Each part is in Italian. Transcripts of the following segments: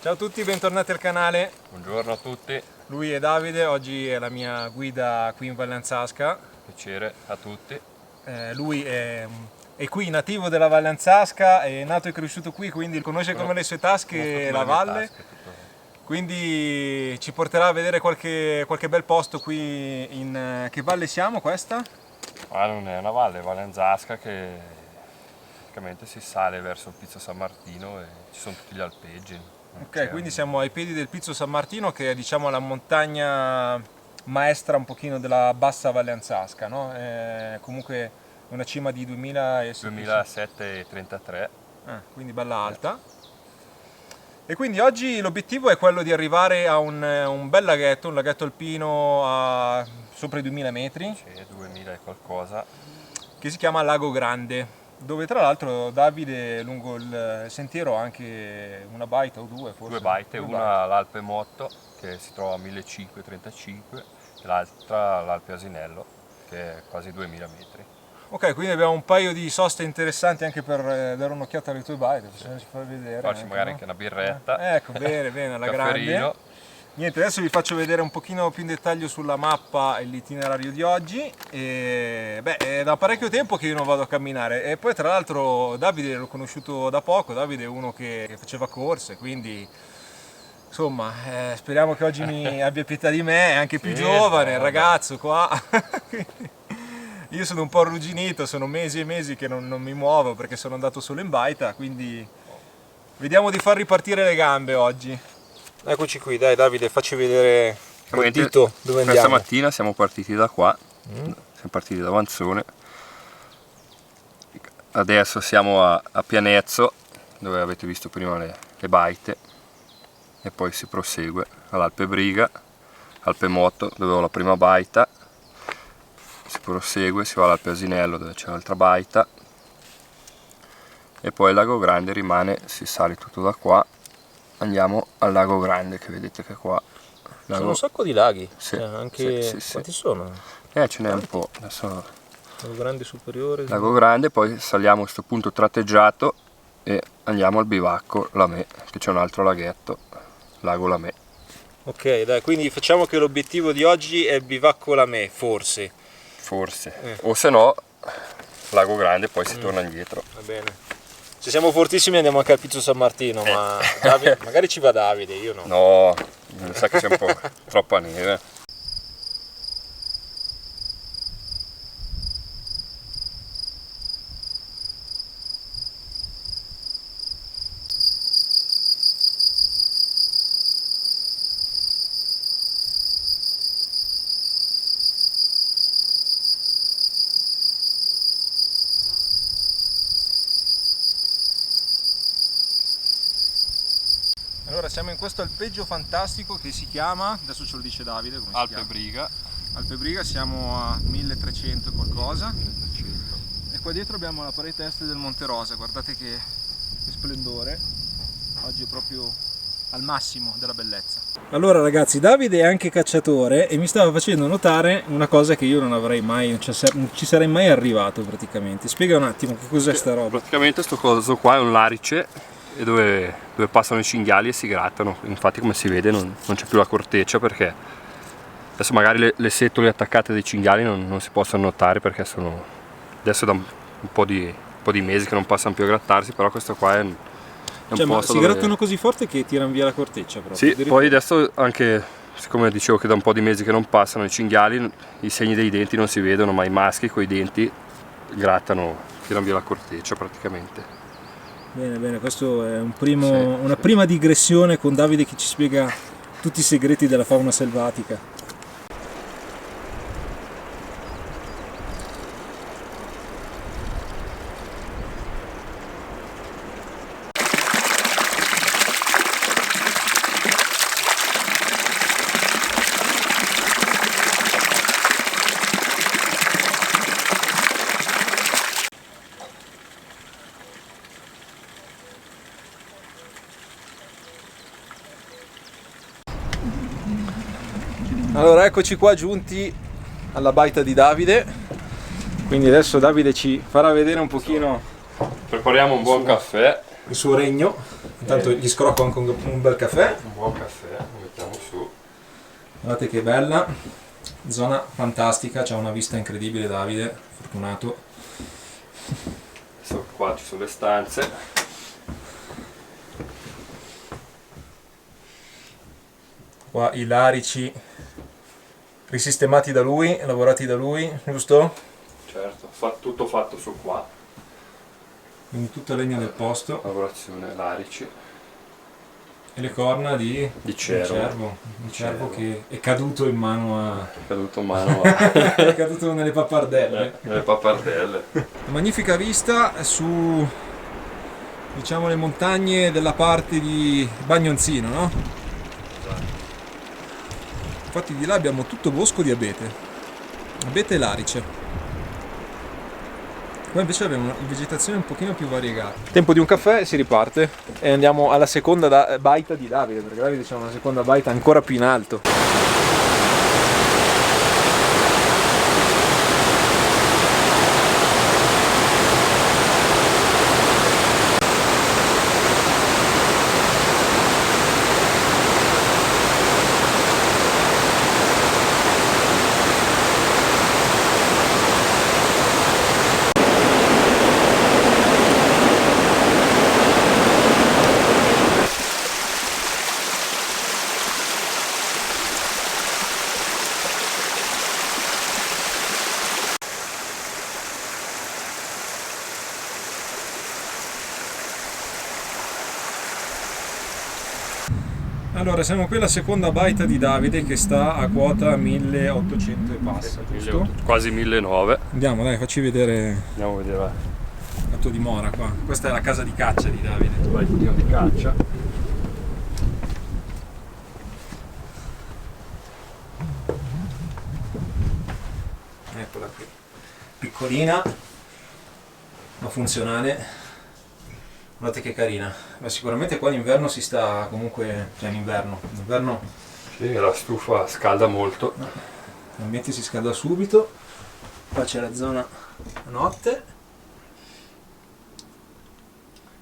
Ciao a tutti, bentornati al canale. Buongiorno a tutti. Lui è Davide, oggi è la mia guida qui in Valle Anzasca. Piacere a tutti. Lui è qui nativo della Valle Anzasca, è nato e cresciuto qui, quindi conosce come le sue tasche la valle. Quindi ci porterà a vedere qualche bel posto qui in... Che valle siamo questa? Non è una valle, Valle Anzasca, che praticamente si sale verso il Pizzo San Martino e ci sono tutti gli alpeggi. Ok, quindi siamo ai piedi del Pizzo San Martino, che è, diciamo, la montagna maestra un pochino della bassa Valle Anzasca, no? È comunque una cima di 2733. Quindi bella alta. E quindi oggi l'obiettivo è quello di arrivare a un bel laghetto, un laghetto alpino a sopra i 2000 metri. Sì, 2000 e qualcosa. Che si chiama Lago Grande, dove tra l'altro Davide lungo il sentiero ha anche una baita o due forse. Due baite, una all'Alpe Motto che si trova a 1535 e l'altra all'Alpe Asinello che è quasi 2000 metri. Ok, quindi abbiamo un paio di soste interessanti anche per dare un'occhiata alle tue baite, possiamo far vedere. Farci magari anche una birretta. Ecco, bene, alla grande. Cafferino. Niente, adesso vi faccio vedere un pochino più in dettaglio sulla mappa l'itinerario di oggi. E, è da parecchio tempo che io non vado a camminare e poi tra l'altro Davide l'ho conosciuto da poco. Davide è uno che faceva corse, quindi insomma speriamo che oggi mi abbia pietà di me, è anche più giovane, il ragazzo qua. Io sono un po' arrugginito, sono mesi e mesi che non mi muovo perché sono andato solo in baita, quindi vediamo di far ripartire le gambe oggi. Eccoci qui, dai Davide, facci vedere il dito dove andiamo. Questa mattina siamo partiti da qua, siamo partiti da Vanzone, adesso siamo a Pianezzo, dove avete visto prima le baite, e poi si prosegue all'Alpe Briga, Alpe Motto, dove ho la prima baita, si prosegue, si va all'Alpe Asinello, dove c'è l'altra baita, e poi il Lago Grande rimane, si sale tutto da qua. Andiamo al Lago Grande, che vedete che qua sono un sacco di laghi, sì, anche sì. quanti sono? Ce n'è un po'. Adesso... Lago Grande superiore. Lago Grande, poi saliamo a questo punto tratteggiato e andiamo al bivacco Lamè, che c'è un altro laghetto, Lago Lamè. Ok, dai, quindi facciamo che l'obiettivo di oggi è il bivacco Lamè, forse. O se no Lago Grande, poi si torna indietro. Va bene. Se siamo fortissimi andiamo anche al Pizzo San Martino, ma Davide, magari ci va Davide, io no. No, mi sa che c'è un po' troppa neve. Allora siamo in questo alpeggio fantastico che si chiama, adesso ce lo dice Davide, come si Alpe chiama? Briga. Alpe Briga, siamo a 1300 e qualcosa. 1300. E qua dietro abbiamo la parete est del Monte Rosa, guardate che splendore, oggi è proprio al massimo della bellezza. Allora ragazzi, Davide è anche cacciatore e mi stava facendo notare una cosa che io non avrei mai, non ci sarei mai arrivato praticamente. Spiega un attimo che cos'è sta roba. Praticamente sto coso qua è un larice e dove passano i cinghiali e si grattano, infatti come si vede non c'è più la corteccia, perché adesso magari le setole attaccate dei cinghiali non si possono notare perché sono adesso da un po' di mesi che non passano più a grattarsi, però questo qua è un posto si dove... grattano così forte che tirano via la corteccia proprio. Sì, poi adesso anche, siccome dicevo che da un po' di mesi che non passano i cinghiali, i segni dei denti non si vedono, ma i maschi con i denti grattano, tirano via la corteccia praticamente. Bene, bene, questo è una prima digressione con Davide che ci spiega tutti i segreti della fauna selvatica. Allora eccoci qua giunti alla baita di Davide, quindi adesso Davide ci farà vedere un pochino. Prepariamo un buon caffè il suo regno. Intanto gli scrocco anche un bel caffè. Un buon caffè, lo mettiamo su. Guardate che bella, zona fantastica, c'ha una vista incredibile Davide, fortunato. Adesso qua ci sono le stanze. Qua i larici risistemati da lui, lavorati da lui, giusto? Certo, tutto fatto su qua. Quindi tutta legna del posto. Lavorazione larici. E le corna di cervo. Un cervo che è caduto in mano a... Caduto in mano è caduto nelle pappardelle. nelle pappardelle. Magnifica vista su, diciamo, le montagne della parte di Bagnonzino, no? Infatti di là abbiamo tutto bosco di abete e larice. Qua invece abbiamo una vegetazione un pochino più variegata. Tempo di un caffè e si riparte. E andiamo alla seconda baita di Davide, perché Davide c'è una seconda baita ancora più in alto. Allora, siamo qui alla seconda baita di Davide che sta a quota 1800 e passa, giusto? Quasi 1900. Andiamo, dai, facci vedere Andiamo a vedere la tua dimora qua. Questa è la casa di caccia di Davide. il baitino di caccia. Eccola qui. Piccolina, ma funzionale. Guardate che carina. Beh, sicuramente qua in inverno si sta comunque, cioè in inverno Sì, la stufa scalda molto. l'ambiente si scalda subito. Qua c'è la zona a notte.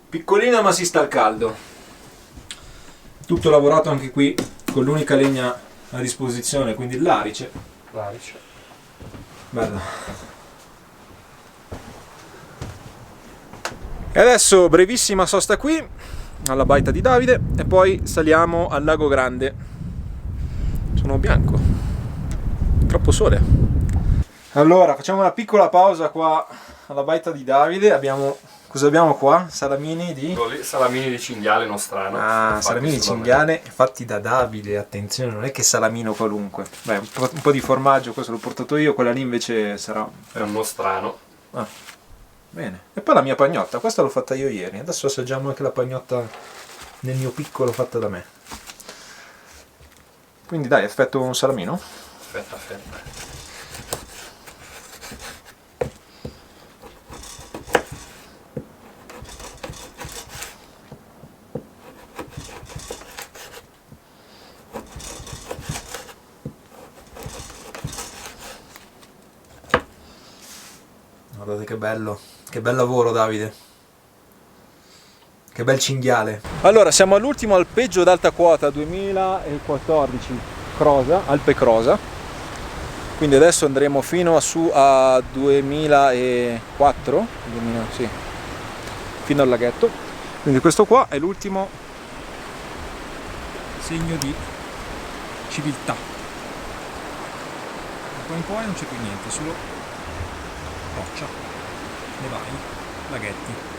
Piccolina ma si sta al caldo. Tutto lavorato anche qui con l'unica legna a disposizione, quindi il larice. Larice. Bella. E adesso brevissima sosta qui alla baita di Davide e poi saliamo al Lago Grande. Sono bianco, troppo sole. Allora facciamo una piccola pausa qua alla baita di Davide. Cosa abbiamo qua? Salamini di... Salamini di cinghiale nostrano. Ah, salamini di cinghiale fatti da Davide, attenzione, non è che salamino qualunque. Beh, un po' di formaggio, questo l'ho portato io, quella lì invece sarà... È un nostrano. Ah, bene. E poi la mia pagnotta, questa l'ho fatta io ieri, adesso assaggiamo anche la pagnotta nel mio piccolo fatta da me. Quindi dai, aspetto un salamino. Aspetta. Guardate che bel lavoro Davide, che bel cinghiale. Allora siamo all'ultimo alpeggio d'alta quota 2014 Alpe Crosa, quindi adesso andremo fino su a 2004, sì, fino al laghetto, quindi questo qua è l'ultimo segno di civiltà. Da qua in poi non c'è più niente, solo roccia, nevai, laghetti.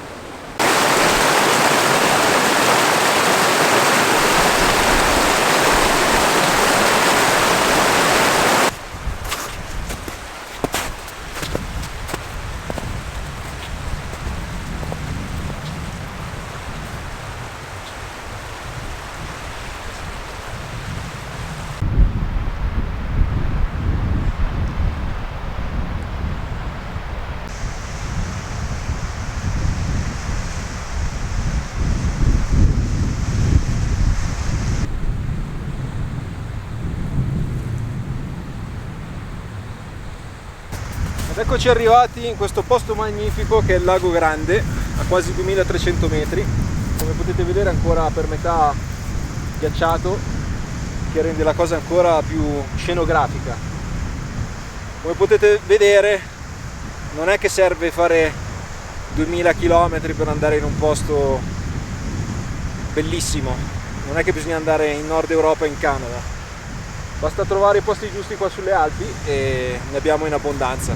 Ed eccoci arrivati in questo posto magnifico che è il Lago Grande. a quasi 2300 metri, come potete vedere ancora per metà ghiacciato, che rende la cosa ancora più scenografica. Come potete vedere non è che serve fare 2000 km per andare in un posto bellissimo, non è che bisogna andare in Nord Europa e in Canada, basta trovare i posti giusti qua sulle Alpi e ne abbiamo in abbondanza.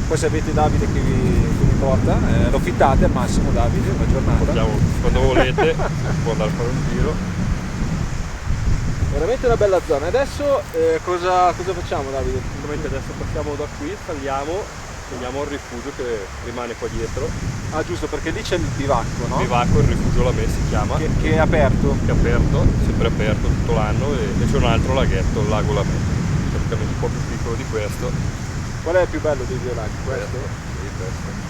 Poi se avete Davide che vi porta, lo fittate al massimo. Davide, una giornata. Quando volete, può andare a fare un giro. Veramente una bella zona. Adesso cosa facciamo, Davide? Adesso passiamo da qui, saliamo, andiamo al rifugio che rimane qua dietro. Ah giusto, perché lì c'è il bivacco, no? Il bivacco, il rifugio La Me si chiama. Che è aperto. Che è aperto, sempre aperto tutto l'anno, e c'è un altro laghetto, il lago La Me, praticamente un po' più piccolo di questo. Qual è il più bello dei due laghi? Questo? Sì, questo.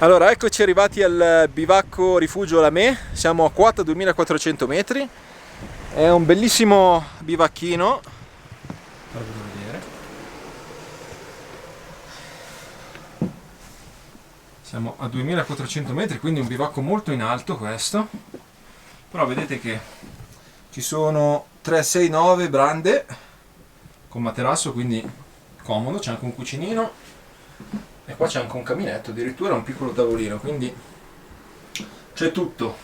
Allora, eccoci arrivati al bivacco rifugio La Me, siamo a quota 2400 metri, è un bellissimo bivacchino. Fatelo vedere. Siamo a 2400 metri, quindi un bivacco molto in alto questo, però vedete che ci sono 3, 6, 9 brande con materasso, quindi comodo, c'è anche un cucinino. E qua c'è anche un caminetto, addirittura un piccolo tavolino, quindi c'è tutto.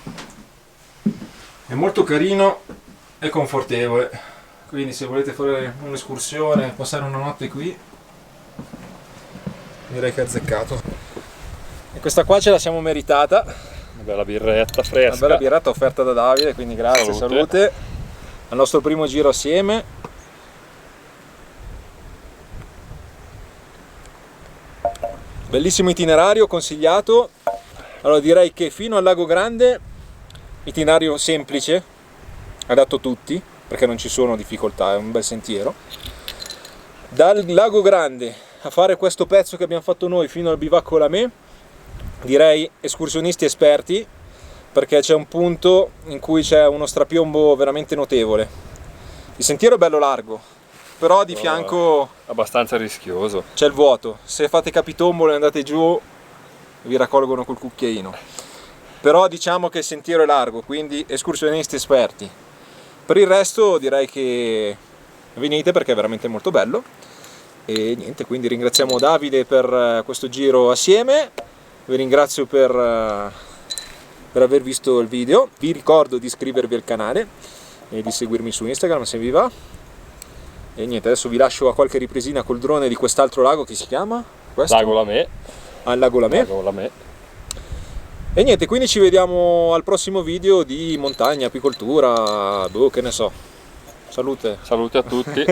È molto carino e confortevole, quindi se volete fare un'escursione, passare una notte qui, direi che è azzeccato. E questa qua ce la siamo meritata. Una bella birretta fresca. Una bella birretta offerta da Davide, quindi grazie, salute. Al nostro primo giro assieme. Bellissimo itinerario, consigliato. Allora direi che fino al Lago Grande itinerario semplice, adatto a tutti perché non ci sono difficoltà, è un bel sentiero. Dal Lago Grande a fare questo pezzo che abbiamo fatto noi fino al bivacco La Me, direi escursionisti esperti, perché c'è un punto in cui c'è uno strapiombo veramente notevole. Il sentiero è bello largo, però di fianco abbastanza rischioso, c'è il vuoto. Se fate capitombolo e andate giù vi raccolgono col cucchiaino, però diciamo che il sentiero è largo, quindi escursionisti esperti. Per il resto direi che venite perché è veramente molto bello. E niente, quindi ringraziamo Davide per questo giro assieme, vi ringrazio per per aver visto il video. Vi ricordo di iscrivervi al canale e di seguirmi su Instagram se vi va. E niente, adesso vi lascio a qualche ripresina col drone di quest'altro lago che si chiama? Questo? Lago Lamè. Al lago Lamè. Lago Lamè. E niente, quindi ci vediamo al prossimo video di montagna, apicoltura, boh, che ne so. Salute. Salute a tutti.